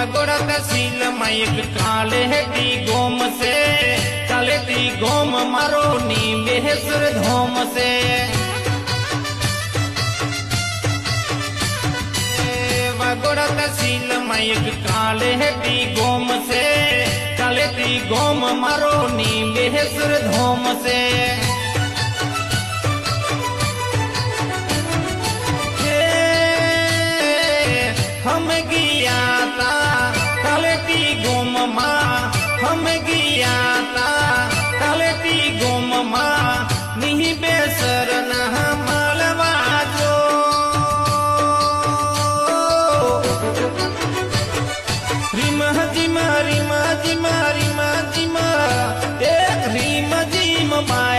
વાગોડા તસીલ માં એક કાલેટી ગોમ છે, કાલેટી ગોમ મારો ની બેસર ધોમ છે। વાગોડા તસીલ માં એક કાલેટી ગોમ છે, કાલેટી ગોમ મારો ની બેસર ધોમ છે। हम गया था कालेटी गोम माँ, हम गया था कालेटी गोम माँ, नहीं बेसर न मालवा जो। રીમા જીમા રીમા જીમા રીમા જીમા એ રીમા જીમા